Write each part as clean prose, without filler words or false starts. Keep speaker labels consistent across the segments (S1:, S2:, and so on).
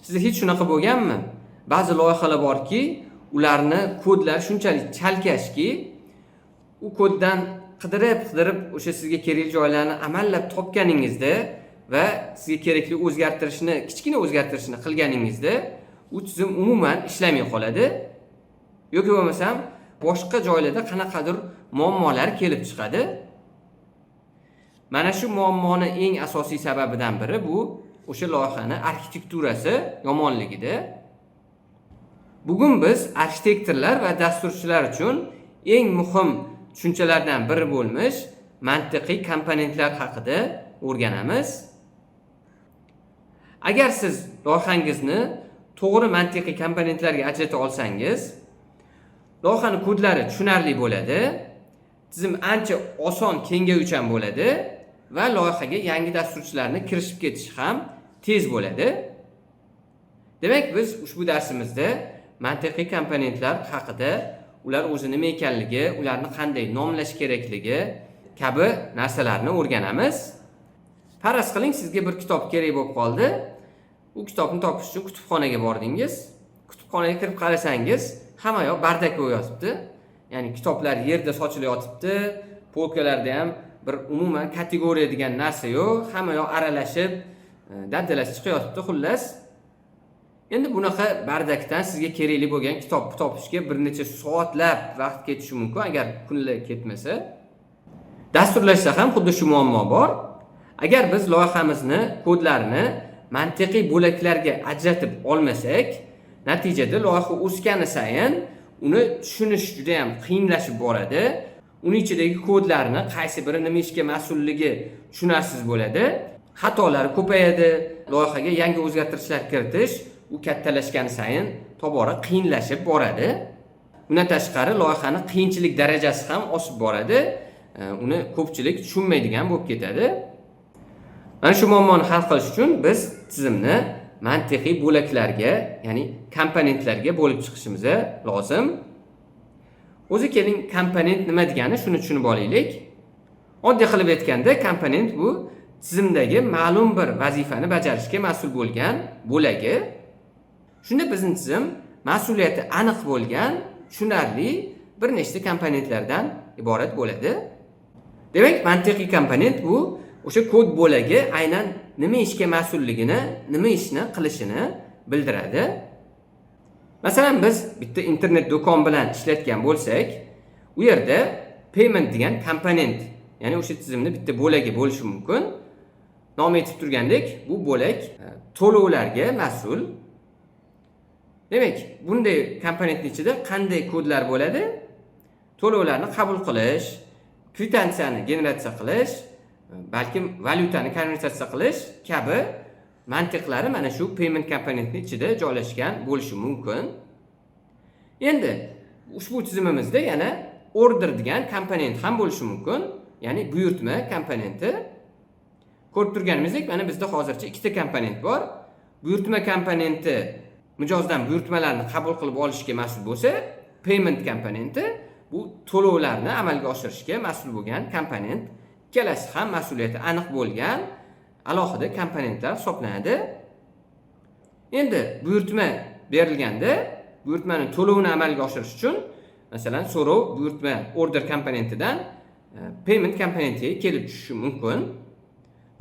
S1: Sizda hech shunaqa bo'lganmi? Ba'zi loyihalar borki, ularni kodlar shunchalik chalkashki, u koddan qidirib o'sha sizga kerakli joylarni amallab topganingizda va sizga kerakli kichkina o'zgartirishni qilganingizda u tizim umuman ishlamay qoladi yoki bo'lmasam boshqa joylarda qanaqadir muammolar kelib chiqadi. Mana shu muammoni eng asosiy sababidan biri bu o'sha loyihani arxitekturasi yomonligida. Bugun biz arxitektorlar va dasturchilar uchun eng muhim tushunchalardan biri bo'lmish mantiqiy komponentlar haqida o'rganamiz. Agar siz loyihangizni to'g'ri mantiqiy komponentlarga ajrata olsangiz, loyihaning kodlari tushunarli bo'ladi, tizim ancha oson, kengayuvchan bo'ladi va loyihaga yangi dasturchilarni kirishib ketishi ham tez bo'ladi. Demak, biz ushbu darsimizda mantiqiy komponentlar haqida, ular o'zi nima ekanligi, ularni qanday nomlash kerakligi kabi narsalarni o'rganamiz. Faraz qiling, sizga bir kitob kerak bo'lib qoldi. U kitobni topish uchun kutubxonaga bordingiz. Kutubxonaga kirib qarasangiz, hamma yoq bardak bo'lib yotibdi. Ya'ni kitoblar yerda sochilib yotibdi, polkalarda ham bir umuman kategoriya degan narsa yo'q, hamma yoq aralashib, dabdalasi chiqib yotibdi. Xullas, endi bunaqa bardakdan sizga kerakli bo'lgan kitobni topishga bir necha soatlab vaqt ketishi mumkin, agar kunlar ketmasa. Dasturlashda ham xuddi shu muammo bor. Agar biz loyihamizni kodlarini mantiqiy bo'laklarga ajratib olmasak, natijada loyiha o'sgani sayin uni tushunish juda ham qiyinlashib boradi. Uning ichidagi kodlarni qaysi biri nima ishga mas'ulligi tushunarsiz bo'ladi. Xatolar ko'payadi. Loyihaga yangi o'zgartirishlar kiritish u kattalashgani sayin tobora qiyinlashib boradi. Bundan tashqari loyihaning qiyinchilik darajasi ham oshib boradi. Uni ko'pchilik tushunmaydigan bo'lib ketadi. Mana shu muammoni hal qilish uchun biz tizimni mantiqiy bo'laklarga, ya'ni komponentlarga bo'lib chiqishimiz lozim. O'zi keling, komponent nima degani shuni tushunib olaylik. Oddiy qilib aytganda, komponent bu tizimdagi ma'lum bir vazifani bajarishga mas'ul bo'lgan bo'lagi. Shunda bizning tizim mas'uliyati aniq bo'lgan, tushunarli bir nechta komponentlardan iborat bo'ladi. Demak, mantiqiy komponent bu o'sha kod bo'lagi aynan nima ishga mas'ulligini, nima ishni qilishini bildiradi. Masalan, biz bitta internet do'kon bilan ishlatgan bo'lsak, u yerda payment degan komponent, ya'ni o'sha tizimni bitta bo'lagi bo'lishi mumkin. Nomi aytib turgandek, bu bo'lak to'lovlarga mas'ul. Demak, bunday komponentning ichida qanday kodlar bo'ladi? To'lovlarni qabul qilish, kvitantsiyani generatsiya qilish, balkim valyutani konvertatsiya qilish kabi mantiqlari mana shu payment komponentining ichida joylashgan bo'lishi mumkin. Endi ushbu tizimimizda yana order degan komponent ham bo'lishi mumkin, ya'ni buyurtma komponenti. Ko'rib turganimizdek, mana bizda hozircha ikkita komponent bor. Buyurtma komponenti mijozdan buyurtmalarni qabul qilib olishga mas'ul bo'lsa, payment komponenti bu to'lovlarni amalga oshirishga mas'ul bo'lgan komponent. Ikkalasi ham mas'uliyati aniq bo'lgan alohida komponentlar hisoblanadi. Endi buyurtma berilganda, buyurtmaning to'lovini amalga oshirish uchun, masalan, so'rov buyurtma order komponentidan payment komponentiga kelib tushishi mumkin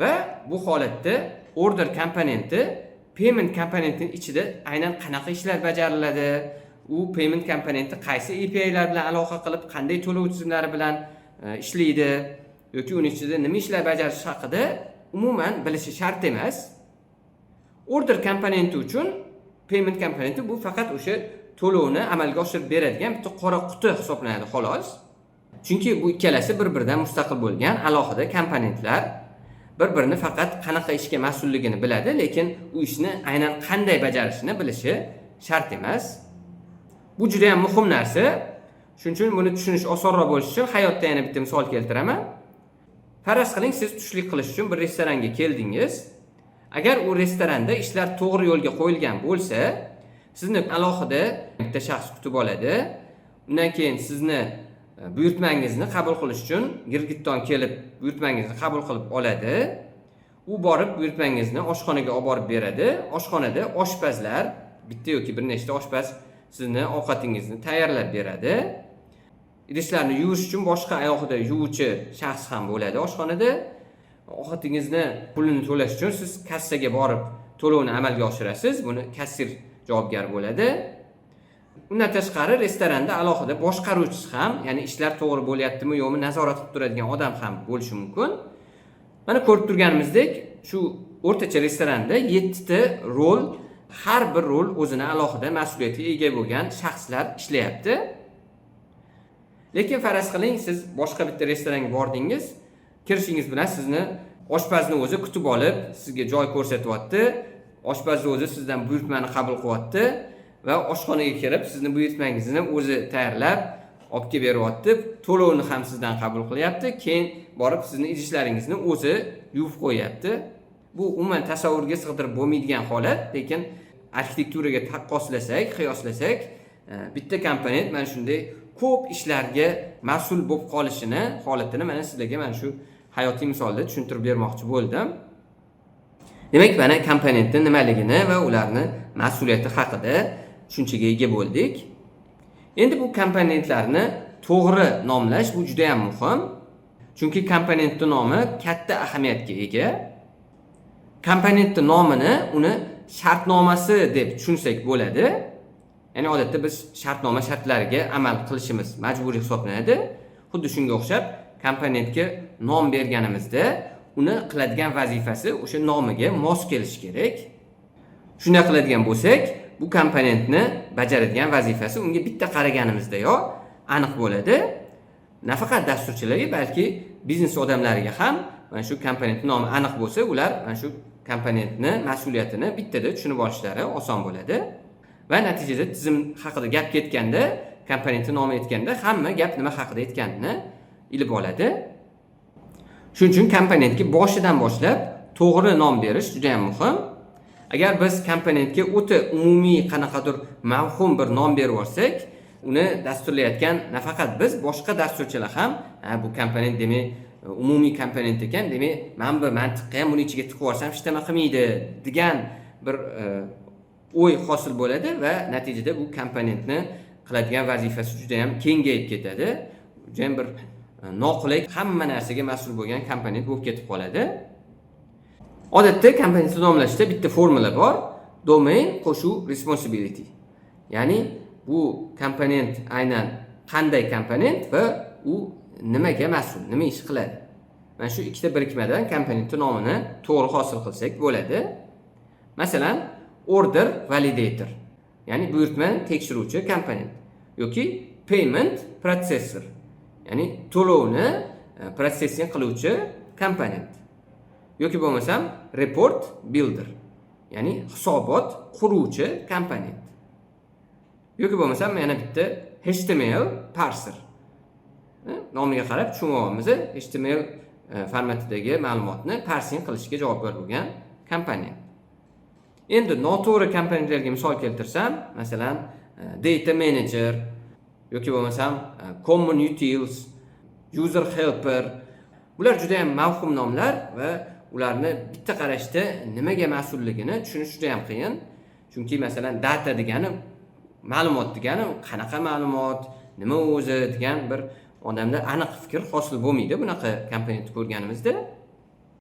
S1: va bu holatda order komponenti payment komponentining ichida aynan qanaqa ishlar bajariladi, u payment komponenti qaysi API'lar bilan aloqa qilib, qanday to'lov tizimlari bilan ishlaydi yoki uning ichida nima ishlar bajarish haqida umuman bilishi shart emas. Order komponenti uchun payment komponenti bu faqat o'sha to'lovni amalga oshirib beradigan bitta qora quti hisoblanadi xolos. Chunki bu ikkalasi bir-biridan mustaqil bo'lgan alohida komponentlar. Bir-birini faqat qanaqa ishga mas'ulligini biladi, lekin u ishni aynan qanday bajarishini bilishi shart emas. Bu juda ham muhim narsa. Shuning uchun buni tushunish osonroq bo'lishi uchun hayotda yana bitta misol keltiraman. Faraz qiling, siz tushlik qilish uchun bir restoranga keldingiz. Agar u restoranda ishlar to'g'ri yo'lga qo'yilgan bo'lsa, sizni alohida bitta shaxs kutib oladi. Undan keyin sizni buyurtmangizni qabul qilish uchun girgitton kelib buyurtmangizni qabul qilib oladi. u borib buyurtmangizni oshxonaga olib borib beradi. Oshxonada oshpazlar, bitta yoki bir nechta oshpaz sizni ovqatingizni tayyorlab beradi. Idishlarni yuvish uchun boshqa alohida yuvuvchi shaxs ham bo'ladi oshxonada. Ovqatingizni pulini to'lash uchun siz kassaga borib to'lovni amalga oshirasiz. Buni kassir javobgar bo'ladi. Undan tashqari restoranda alohida boshqaruvchisi ham, ya'ni ishlar to'g'ri bo'lyaptimi yo'qmi nazorat qilib turadigan odam ham bo'lishi mumkin. Mana ko'rib turganimizdek, shu o'rtacha restoranda 7 ta rol, har bir rol o'zini alohida mas'uliyatiga ega bo'lgan shaxslar ishlayapti. Lekin faraz qiling, siz boshqa bitta restoranga bordingiz, kirishingiz bilan sizni oshpazni o'zi kutib olib, sizga joy ko'rsatyapti. Oshpazni o'zi sizdan buyurtmani qabul qilyapti va oshxonaga kirib, sizni buyurtmangizni o'zi tayyorlab, olib kelib beryapti. To'lovni ham sizdan qabul qilyapti. Keyin borib sizni idishlaringizni o'zi yuvib qo'yapti. Bu umuman tasavvurga sig'dirib bo'lmaydigan holat, lekin arxitekturaga taqqoslasak, qiyoslasak, bitta komponent mana shunday ko'p ishlarga mas'ul bo'lib qolishini holatini mana sizlarga mana shu hayotiy misolda tushuntirib bermoqchi bo'ldim. Demak, mana komponentning nimaligini va ularni mas'uliyati haqida tushunchaga ega bo'ldik. Endi bu komponentlarni to'g'ri nomlash bu juda ham muhim. Chunki komponentning nomi katta ahamiyatga ega. Komponentning nomini uni shartnomasi deb tushunsak bo'ladi. Ya'ni odatda biz shartnoma shartlariga amal qilishimiz majburiy hisoblanadi. Xuddi shunga o'xshab komponentga nom berganimizda uni qiladigan vazifasi o'sha nomiga mos kelishi kerak. Shunday qiladigan bo'lsak, bu komponentni bajaradigan vazifasi unga bitta qaraganimizdayoq aniq bo'ladi. Nafaqat dasturchilarga, balki biznes odamlariga ham mana shu komponent nomi aniq bo'lsa, ular mana shu komponentni mas'uliyatini bittada tushunib olishlari oson bo'ladi. Va natijada tizim haqida gap ketganda, komponentning nomi aytganda hamma gap nima haqida aytganini ilib oladi. Shuning uchun komponentga boshidan boshlab to'g'ri nom berish juda ham muhim. Agar biz komponentga o'ta umumiy qanaqadir mavhum bir nom berib olsak, uni dasturlayotgan nafaqat biz, boshqa dasturchilar ham, bu komponent demak umumiy komponent ekan, demak men bu mantiqqa ham buni ichiga tiqib olsam hech nima qilmaydi degan bir o'y hosil bo'ladi va natijada bu komponentni qiladigan vazifasi juda ham kengayib ketadi. Juda ham bir noqulay, hamma narsaga mas'ul bo'lgan komponent bo'lib ketib qoladi. Odatda komponentni nomlashda bitta formula bor. Domain qo'shuv responsibility. Ya'ni bu komponent aynan qanday komponent va u nimaga mas'ul, nima ish qiladi. Mana shu ikkita birikmadan komponentning nomini to'g'ri hosil qilsak bo'ladi. Masalan, order validator, ya'ni buyurtmani tekshiruvchi komponent yoki payment processor, ya'ni to'lovni processing qiluvchi komponent. Yoki bo'lmasam report builder, ya'ni hisobot quruvchi komponent. Yoki bo'lmasam yana bitta HTML parser. Nomiga qarab tushunamiz, HTML formatidagi ma'lumotni parsing qilishga javobgar bo'lgan komponent. Endi noto'g'ri komponentlarga misol keltirsam, masalan, data manager yoki bo'lmasam common utils, user helper, bular juda ham mavhum nomlar va ularni bitta qarashda nimaga mas'ulligini tushunish juda ham qiyin. Chunki masalan data degani, ma'lumot degani qanaqa ma'lumot, nima o'zi degan bir odamda aniq fikr hosil bo'lmaydi bunaqa komponentni ko'rganimizda.